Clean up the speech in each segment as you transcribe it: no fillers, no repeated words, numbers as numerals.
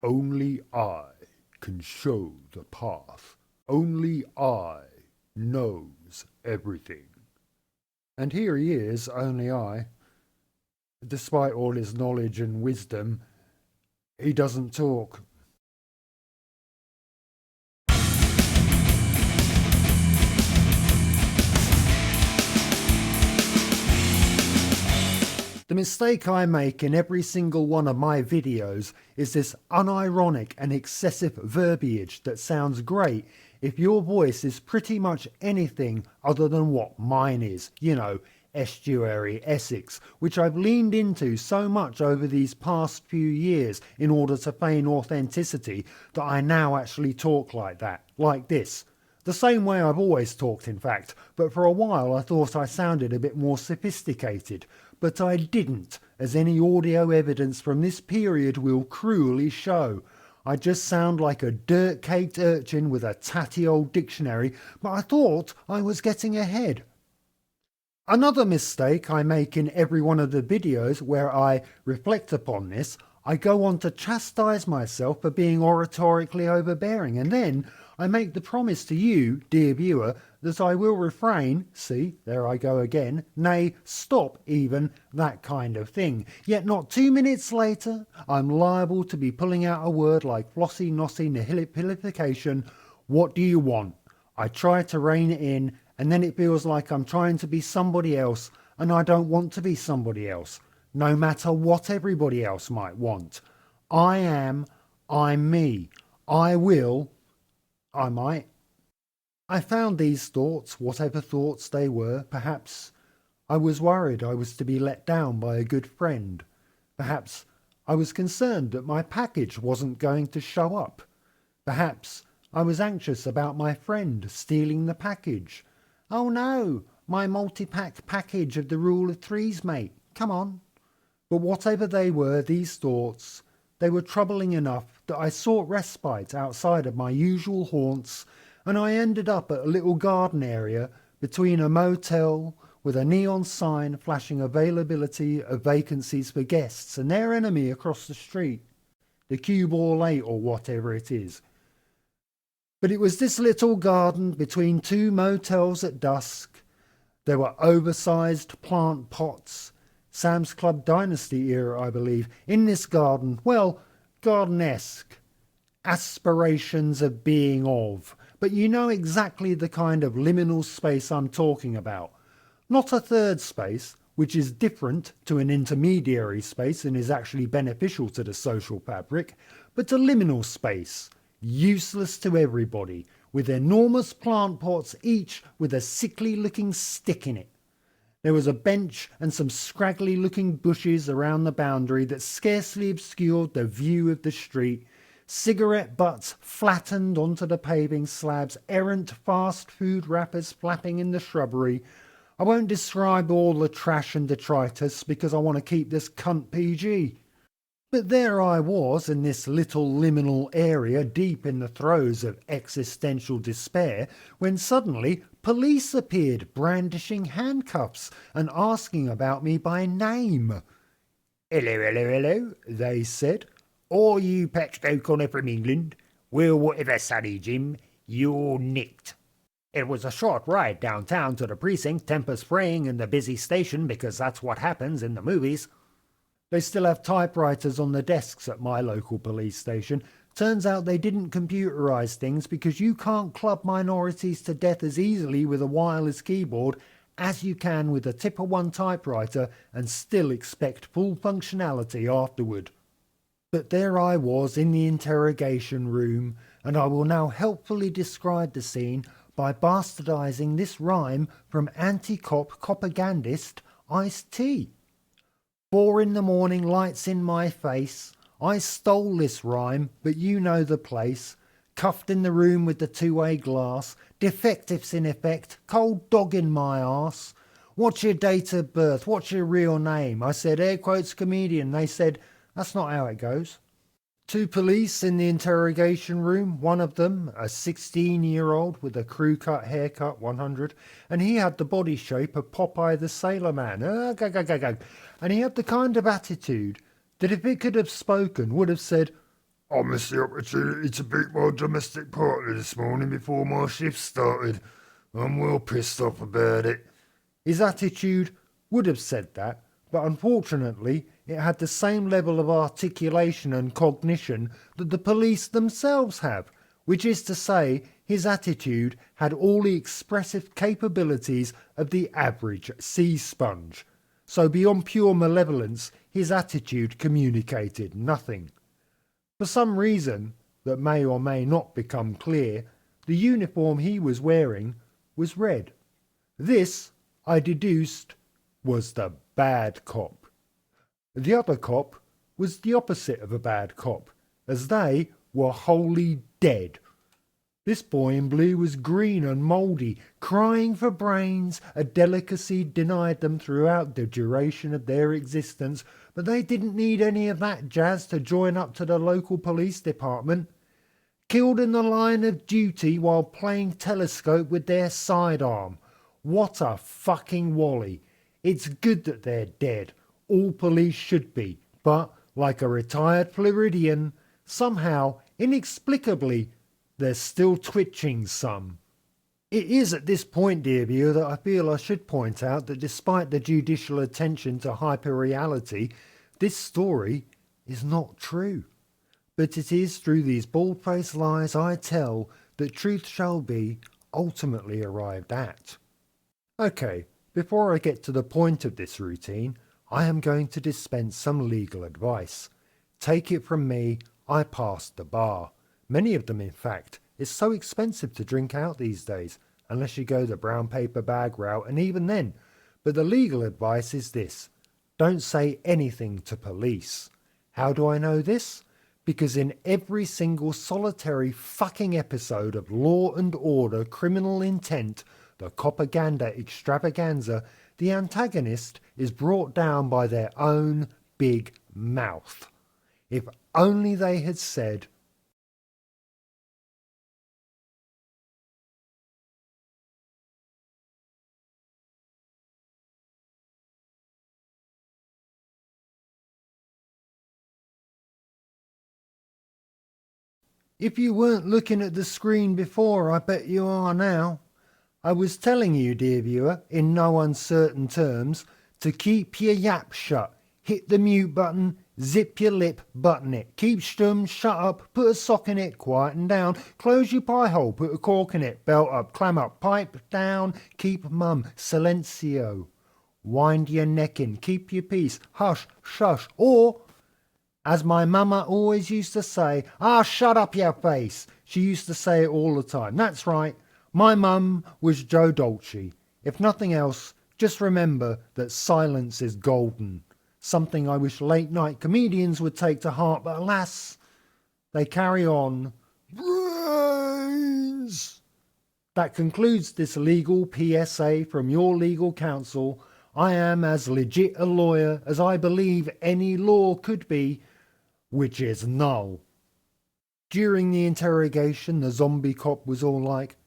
Only I can show the path. Only I knows everything. And here he is, only I. Despite all his knowledge and wisdom, he doesn't talk. The mistake I make in every single one of my videos is this unironic and excessive verbiage that sounds great if your voice is pretty much anything other than what mine is, you know, estuary Essex, which I've leaned into so much over these past few years in order to feign authenticity that I now actually talk like that, like this. The same way I've always talked, in fact, but for a while I thought I sounded a bit more sophisticated. But I didn't, as any audio evidence from this period will cruelly show. I just sound like a dirt-caked urchin with a tatty old dictionary, but I thought I was getting ahead. Another mistake I make in every one of the videos where I reflect upon this, I go on to chastise myself for being oratorically overbearing, and then I make the promise to you, dear viewer, that I will refrain, see, there I go again, nay, stop even, that kind of thing. Yet not 2 minutes later, I'm liable to be pulling out a word like flossy nossy nihilipilification. What do you want? I try to rein it in, and then it feels like I'm trying to be somebody else, and I don't want to be somebody else, no matter what everybody else might want. I'm me. I will, I might. I found these thoughts, whatever thoughts they were. Perhaps I was worried I was to be let down by a good friend. Perhaps I was concerned that my package wasn't going to show up. Perhaps I was anxious about my friend stealing the package. Oh no, my multi-pack package of the rule of threes, mate. Come on. But whatever they were, these thoughts, they were troubling enough that I sought respite outside of my usual haunts, and I ended up at a little garden area between a motel with a neon sign flashing availability of vacancies for guests and their enemy across the street, the Cue Ball 8 or whatever it is. But it was this little garden between two motels at dusk. There were oversized plant pots, Sam's Club Dynasty era, I believe, in this garden, well, garden-esque, aspirations of being of, but you know exactly the kind of liminal space I'm talking about. Not a third space, which is different to an intermediary space and is actually beneficial to the social fabric, but a liminal space, useless to everybody, with enormous plant pots, each with a sickly-looking stick in it. There was a bench and some scraggly-looking bushes around the boundary that scarcely obscured the view of the street, cigarette butts flattened onto the paving slabs, errant fast food wrappers flapping in the shrubbery. I won't describe all the trash and detritus because I want to keep this cunt PG. But there I was in this little liminal area deep in the throes of existential despair when suddenly police appeared brandishing handcuffs and asking about me by name. "Hello, hello, hello," they said. "Are you Patrick O'Connor from England? Well, whatever, Sonny Jim, you're nicked." It was a short ride downtown to the precinct, temper spraying in the busy station because that's what happens in the movies. They still have typewriters on the desks at my local police station. Turns out they didn't computerise things because you can't club minorities to death as easily with a wireless keyboard as you can with a Tipper 1 typewriter and still expect full functionality afterward. But there I was in the interrogation room, and I will now helpfully describe the scene by bastardising this rhyme from anti-cop propagandist Ice-T. 4 in the morning, lights in my face. I stole this rhyme, but you know the place. Cuffed in the room with the two-way glass. Defectives in effect. Cold dog in my arse. What's your date of birth? What's your real name? I said, air quotes, comedian. They said, that's not how it goes. 2 police in the interrogation room, one of them a 16-year-old with a crew-cut haircut, 100, and he had the body shape of Popeye the Sailor Man. And he had the kind of attitude that if it could have spoken would have said, I missed the opportunity to beat my domestic partner this morning before my shift started. I'm well pissed off about it. His attitude would have said that, but unfortunately it had the same level of articulation and cognition that the police themselves have, which is to say his attitude had all the expressive capabilities of the average sea sponge. So beyond pure malevolence, his attitude communicated nothing. For some reason that may or may not become clear, the uniform he was wearing was red. This, I deduced, was the bad cop. The other cop was the opposite of a bad cop, as they were wholly dead. This boy in blue was green and mouldy, crying for brains, a delicacy denied them throughout the duration of their existence, but they didn't need any of that jazz to join up to the local police department. Killed in the line of duty while playing telescope with their sidearm. What a fucking wally. It's good that they're dead. All police should be. But, like a retired Floridian, somehow, inexplicably, they're still twitching some. It is at this point, dear viewer, that I feel I should point out that despite the judicial attention to hyperreality, this story is not true. But it is through these bald-faced lies I tell that truth shall be ultimately arrived at. Okay, before I get to the point of this routine, I am going to dispense some legal advice. Take it from me, I passed the bar. Many of them, in fact. It's so expensive to drink out these days, unless you go the brown paper bag route, and even then. But the legal advice is this. Don't say anything to police. How do I know this? Because in every single solitary fucking episode of Law and Order Criminal Intent, the propaganda extravaganza, the antagonist is brought down by their own big mouth. If only they had said, if you weren't looking at the screen before, I bet you are now. I was telling you, dear viewer, in no uncertain terms, to keep your yap shut. Hit the mute button, zip your lip, button it. Keep stum, shut up, put a sock in it, quieten down. Close your pie hole, put a cork in it. Belt up, clam up, pipe down. Keep mum, silencio. Wind your neck in, keep your peace, hush, shush. Or, as my mama always used to say, shut up your face. She used to say it all the time. That's right. My mum was Joe Dolce. If nothing else, just remember that silence is golden. Something I wish late night comedians would take to heart, but alas, they carry on. Brains! That concludes this legal PSA from your legal counsel. I am as legit a lawyer as I believe any law could be, which is null. During the interrogation, the zombie cop was all like,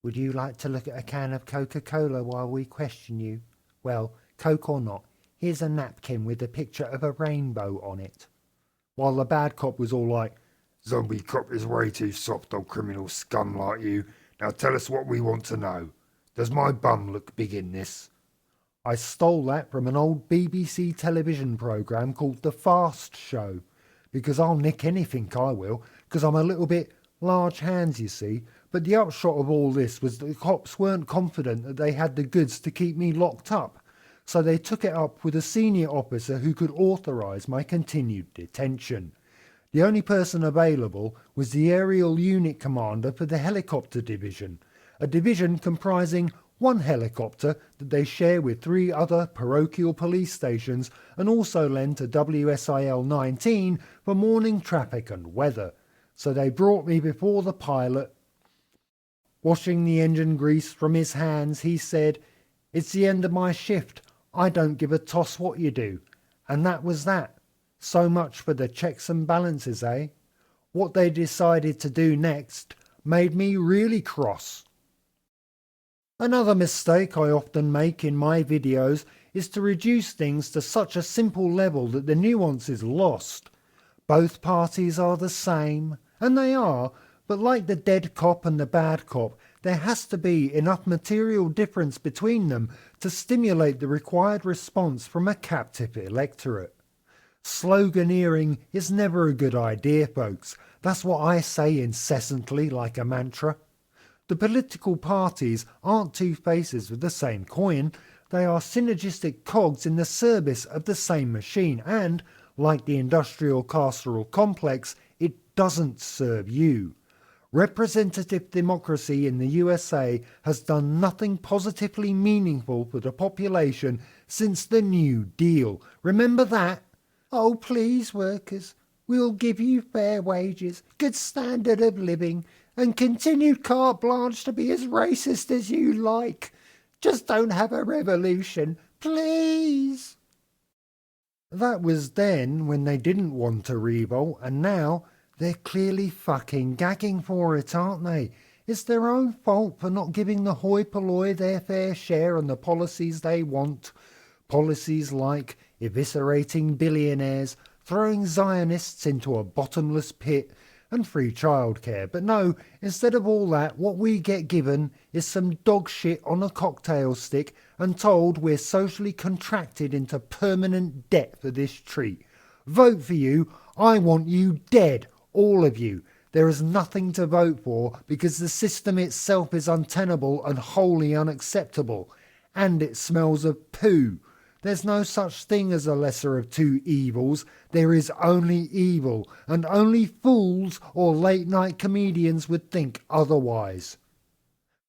would you like to look at a can of Coca-Cola while we question you? Well, Coke or not, here's a napkin with a picture of a rainbow on it. While the bad cop was all like, Zombie cop is way too soft on criminal scum like you. Now tell us what we want to know. Does my bum look big in this? I stole that from an old BBC television programme called The Fast Show. Because I'll nick anything, I will, because I'm a little bit large hands, you see. But the upshot of all this was that the cops weren't confident that they had the goods to keep me locked up. So they took it up with a senior officer who could authorise my continued detention. The only person available was the aerial unit commander for the helicopter division, a division comprising one helicopter that they share with 3 other parochial police stations and also lend to WSIL 19 for morning traffic and weather. So they brought me before the pilot. Washing the engine grease from his hands, he said, "It's the end of my shift. I don't give a toss what you do." And that was that. So much for the checks and balances, eh? What they decided to do next made me really cross. Another mistake I often make in my videos is to reduce things to such a simple level that the nuance is lost. Both parties are the same, and they are, but like the dead cop and the bad cop, there has to be enough material difference between them to stimulate the required response from a captive electorate. Sloganeering is never a good idea, folks. That's what I say incessantly like a mantra. The political parties aren't two faces of the same coin. They are synergistic cogs in the service of the same machine, and, like the industrial carceral complex, it doesn't serve you. Representative democracy in the USA has done nothing positively meaningful for the population since the New Deal. Remember that? Oh, please, workers, we'll give you fair wages, good standard of living, and continued carte blanche to be as racist as you like. Just don't have a revolution, please. That was then, when they didn't want a revolt, and now they're clearly fucking gagging for it, aren't they? It's their own fault for not giving the hoi polloi their fair share on the policies they want. Policies like eviscerating billionaires, throwing Zionists into a bottomless pit, and free childcare. But no, instead of all that, what we get given is some dog shit on a cocktail stick and told we're socially contracted into permanent debt for this treat. Vote for you. I want you dead, all of you. There is nothing to vote for because the system itself is untenable and wholly unacceptable. And it smells of poo. There's no such thing as a lesser of two evils. There is only evil, and only fools or late-night comedians would think otherwise.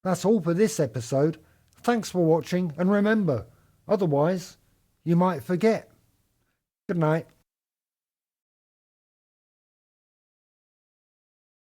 That's all for this episode. Thanks for watching, and remember, otherwise, you might forget. Good night.